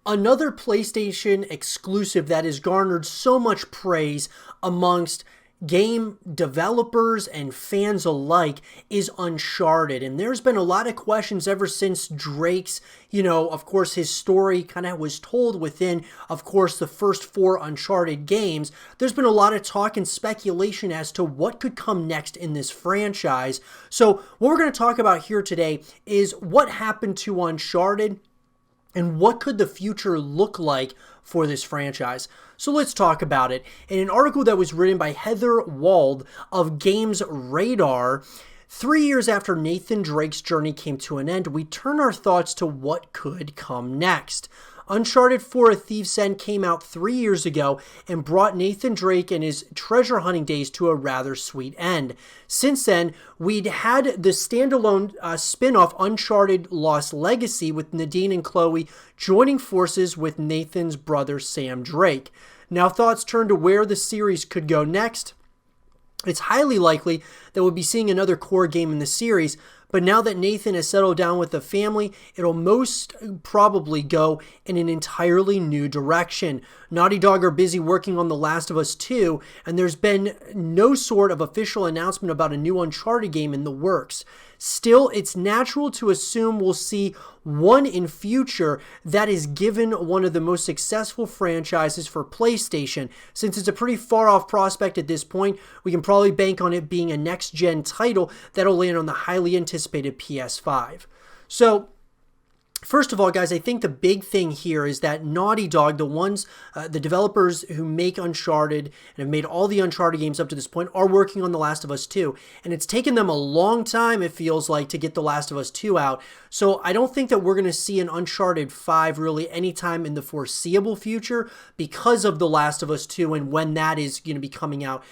Another PlayStation exclusive that has garnered so much praise amongst game developers and fans alike is Uncharted. And there's been a lot of questions ever since Drake's, of course, his story kind of was told within, of course, the first 4 Uncharted games. There's been a lot of talk and speculation as to what could come next in this franchise. So what we're going to talk about here today is what happened to Uncharted and what could the future look like for this franchise. So let's talk about it. In an article that was written by Heather Wald of Games Radar, 3 years after Nathan Drake's journey came to an end, we turn our thoughts to what could come next. Uncharted 4: A Thief's End came out 3 years ago and brought Nathan Drake and his treasure hunting days to a rather sweet end. Since then, we'd had the standalone spin-off Uncharted Lost Legacy with Nadine and Chloe joining forces with Nathan's brother Sam Drake. Now thoughts turn to where the series could go next. It's highly likely that we'll be seeing another core game in the series, but now that Nathan has settled down with the family, it'll most probably go in an entirely new direction. Naughty Dog are busy working on The Last of Us 2, and there's been no sort of official announcement about a new Uncharted game in the works. Still, it's natural to assume we'll see one in future that is given one of the most successful franchises for PlayStation. Since it's a pretty far off prospect at this point, we can probably bank on it being a next-gen title that'll land on the highly anticipated PS5. So, first of all, guys, I think the big thing here is that Naughty Dog, the developers who make Uncharted and have made all the Uncharted games up to this point, are working on The Last of Us 2. And it's taken them a long time, it feels like, to get The Last of Us 2 out. So I don't think that we're going to see an Uncharted 5 really anytime in the foreseeable future because of The Last of Us 2 and when that is going to be coming out,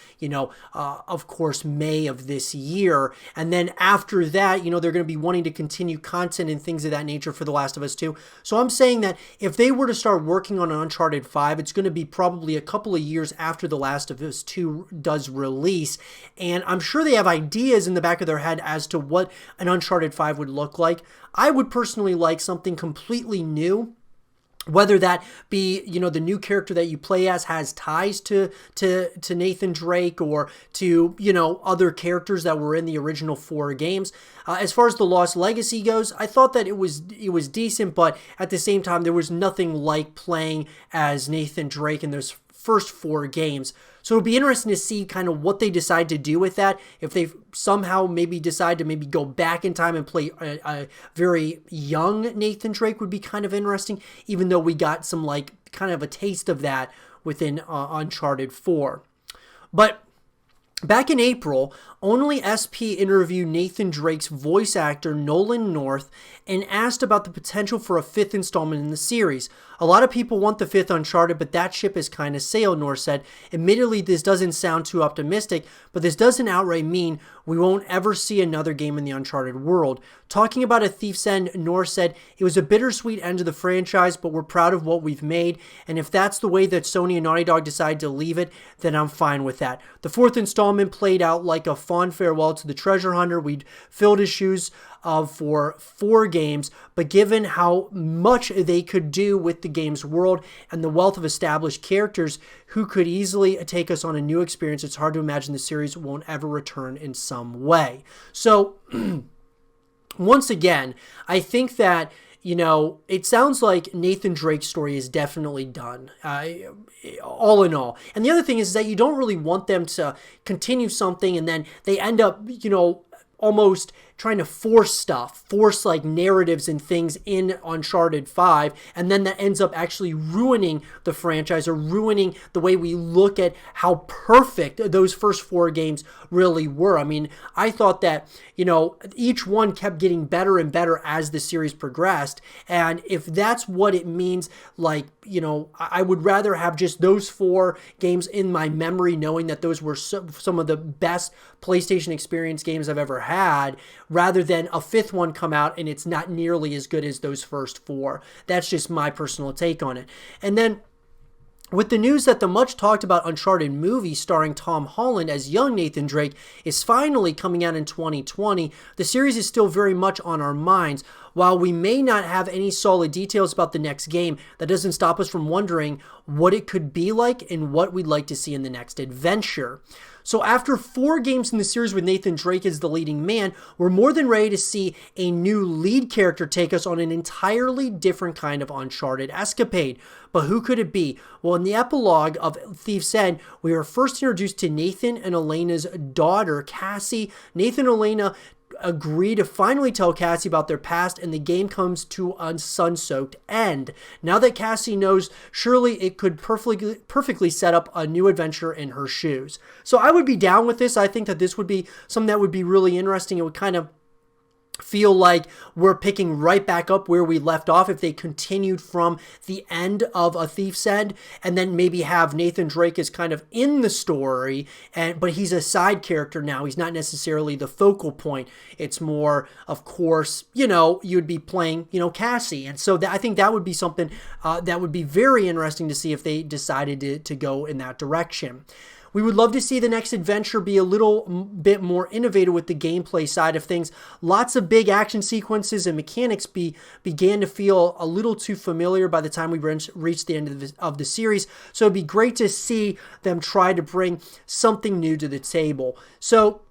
of course, May of this year. And then after that, they're going to be wanting to continue content and things of that nature for The Last of Us 2. So I'm saying that if they were to start working on an Uncharted 5, it's going to be probably a couple of years after The Last of Us 2 does release. And I'm sure they have ideas in the back of their head as to what an Uncharted 5 would look like. I would personally like something completely new. Whether that be, the new character that you play as has ties to Nathan Drake or to, other characters that were in the original 4 games. As far as the Lost Legacy goes, I thought that it was decent, but at the same time, there was nothing like playing as Nathan Drake in those first 4 games. So it'll be interesting to see kind of what they decide to do with that. If they somehow maybe decide to maybe go back in time and play a very young Nathan Drake would be kind of interesting, even though we got some kind of a taste of that within Uncharted 4. But back in April, Only SP interviewed Nathan Drake's voice actor Nolan North and asked about the potential for a 5th installment in the series. A lot of people want the 5th Uncharted, but that ship has kind of sailed, North said. Admittedly, this doesn't sound too optimistic, but this doesn't outright mean we won't ever see another game in the Uncharted world. Talking about A Thief's End, North said, it was a bittersweet end to the franchise, but we're proud of what we've made, and if that's the way that Sony and Naughty Dog decide to leave it, then I'm fine with that. The 4th installment played out like a fond farewell to the treasure hunter we'd filled his shoes of for 4 games, but given how much they could do with the game's world and the wealth of established characters who could easily take us on a new experience, it's hard to imagine the series won't ever return in some way. So, once again, I think that it sounds like Nathan Drake's story is definitely done, all in all. And the other thing is that you don't really want them to continue something and then they end up, almost trying to force narratives and things in Uncharted 5, and then that ends up actually ruining the franchise or ruining the way we look at how perfect those first 4 games really were. I mean, I thought that, each one kept getting better and better as the series progressed, and if that's what it means, I would rather have just those 4 games in my memory, knowing that those were some of the best PlayStation experience games I've ever had, rather than a 5th one come out and it's not nearly as good as those first 4. That's just my personal take on it. And then with the news that the much talked about Uncharted movie starring Tom Holland as young Nathan Drake is finally coming out in 2020, the series is still very much on our minds. while we may not have any solid details about the next game, that doesn't stop us from wondering what it could be like and what we'd like to see in the next adventure. So after 4 games in the series with Nathan Drake as the leading man, we're more than ready to see a new lead character take us on an entirely different kind of Uncharted escapade. But who could it be? Well, in the epilogue of Thief's End, we are first introduced to Nathan and Elena's daughter, Cassie. Nathan and Elena agree to finally tell Cassie about their past, and the game comes to a sun-soaked end. Now that Cassie knows, surely it could perfectly set up a new adventure in her shoes. So I would be down with this. I think that this would be something that would be really interesting. It would kind of feel like we're picking right back up where we left off if they continued from the end of A Thief's End, and then maybe have Nathan Drake as kind of in the story, but he's a side character now. He's not necessarily the focal point. It's more, of course, you'd be playing, Cassie. And so I think that would be something that would be very interesting to see if they decided to go in that direction. We would love to see the next adventure be a little bit more innovative with the gameplay side of things. Lots of big action sequences and mechanics began to feel a little too familiar by the time we reached the end of the series. So it'd be great to see them try to bring something new to the table. So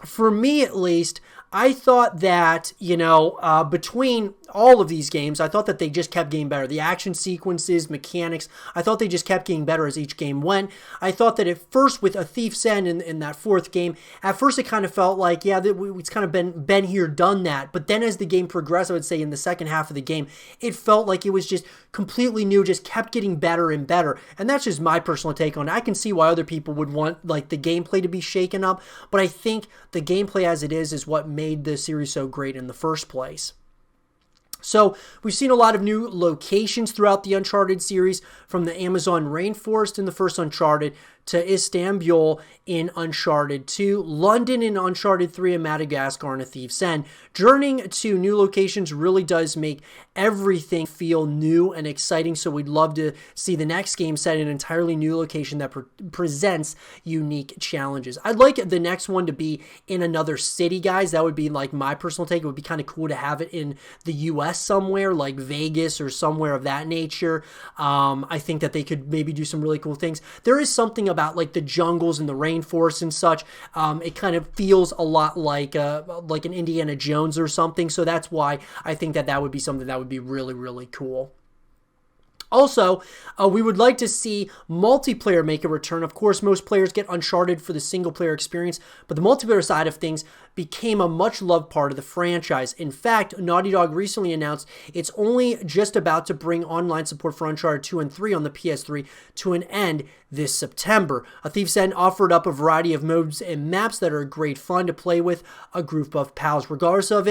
for me at least, I thought that, between all of these games, I thought that they just kept getting better. The action sequences, mechanics, I thought they just kept getting better as each game went. I thought that at first with A Thief's End in that 4th game, at first it kind of felt like, it's kind of been here, done that. But then as the game progressed, I would say in the second half of the game, it felt like it was just completely new, just kept getting better and better. And that's just my personal take on it. I can see why other people would want the gameplay to be shaken up, but I think the gameplay as it is what made the series so great in the first place. So we've seen a lot of new locations throughout the Uncharted series, from the Amazon rainforest in the first Uncharted to Istanbul in Uncharted 2, London in Uncharted 3, and Madagascar in A Thief's End. Journeying to new locations really does make everything feel new and exciting, so we'd love to see the next game set in an entirely new location that presents unique challenges. I'd like the next one to be in another city, guys. That would be my personal take. It would be kind of cool to have it in the US somewhere, like Vegas or somewhere of that nature. I think that they could maybe do some really cool things. There is something about the jungles and the rainforest and such. It kind of feels a lot like an Indiana Jones or something. So that's why I think that would be something that would be really, really cool. Also, we would like to see multiplayer make a return. Of course, most players get Uncharted for the single-player experience, but the multiplayer side of things became a much-loved part of the franchise. In fact, Naughty Dog recently announced it's only just about to bring online support for Uncharted 2 and 3 on the PS3 to an end this September. A Thief's End offered up a variety of modes and maps that are great fun to play with a group of pals. Regardless of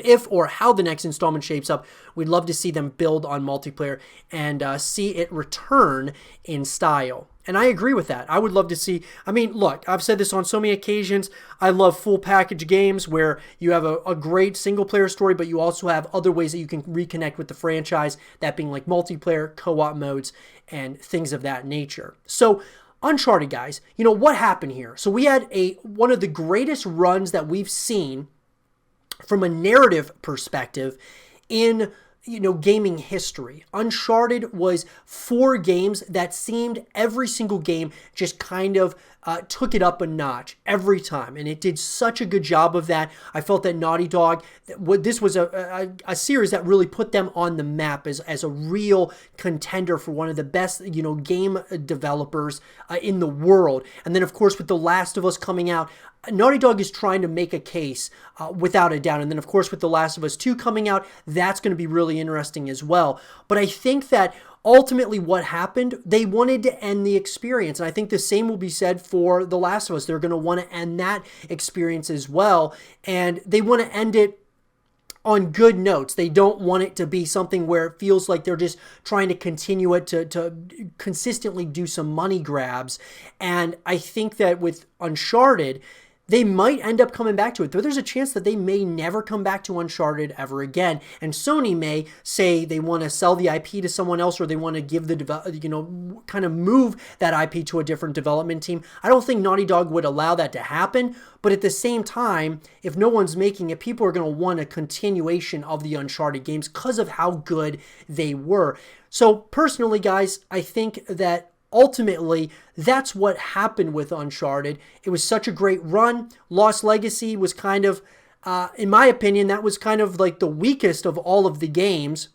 if or how the next installment shapes up, we'd love to see them build on multiplayer and see it return in style. And I agree with that. I would love to see, look, I've said this on so many occasions. I love full package games where you have a great single player story, but you also have other ways that you can reconnect with the franchise, that being multiplayer, co-op modes, and things of that nature. So Uncharted, guys, what happened here? So we had one of the greatest runs that we've seen from a narrative perspective in gaming history. Uncharted was 4 games that seemed every single game just kind of took it up a notch every time, and it did such a good job of that. I felt that Naughty Dog, this was a series that really put them on the map as a real contender for one of the best game developers in the world. And then of course with The Last of Us coming out, Naughty Dog is trying to make a case without a doubt. And then of course with The Last of Us 2 coming out, that's going to be really interesting as well. But I think that ultimately what happened, they wanted to end the experience. And I think the same will be said for The Last of Us. They're going to want to end that experience as well. And they want to end it on good notes. They don't want it to be something where it feels like they're just trying to continue it to consistently do some money grabs. And I think that with Uncharted, they might end up coming back to it. Though there's a chance that they may never come back to Uncharted ever again. And Sony may say they want to sell the IP to someone else, or they want to give the, kind of move that IP to a different development team. I don't think Naughty Dog would allow that to happen. But at the same time, if no one's making it, people are going to want a continuation of the Uncharted games because of how good they were. So personally, guys, I think that ultimately, that's what happened with Uncharted. It was such a great run. Lost Legacy was kind of, in my opinion, that was kind of like the weakest of all of the games.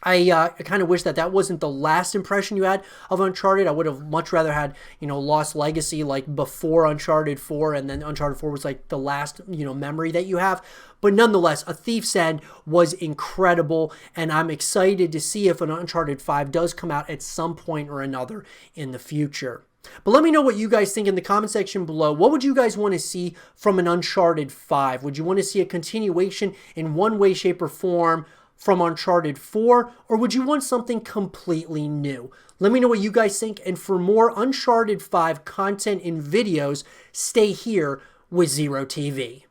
I kind of wish that that wasn't the last impression you had of Uncharted. I would have much rather had, Lost Legacy like before Uncharted 4, and then Uncharted 4 was like the last, memory that you have. But nonetheless, A Thief's End was incredible, and I'm excited to see if an Uncharted 5 does come out at some point or another in the future. But let me know what you guys think in the comment section below. What would you guys want to see from an Uncharted 5? Would you want to see a continuation in one way, shape, or form from Uncharted 4, or would you want something completely new? Let me know what you guys think, and for more Uncharted 5 content and videos, stay here with Zero TV.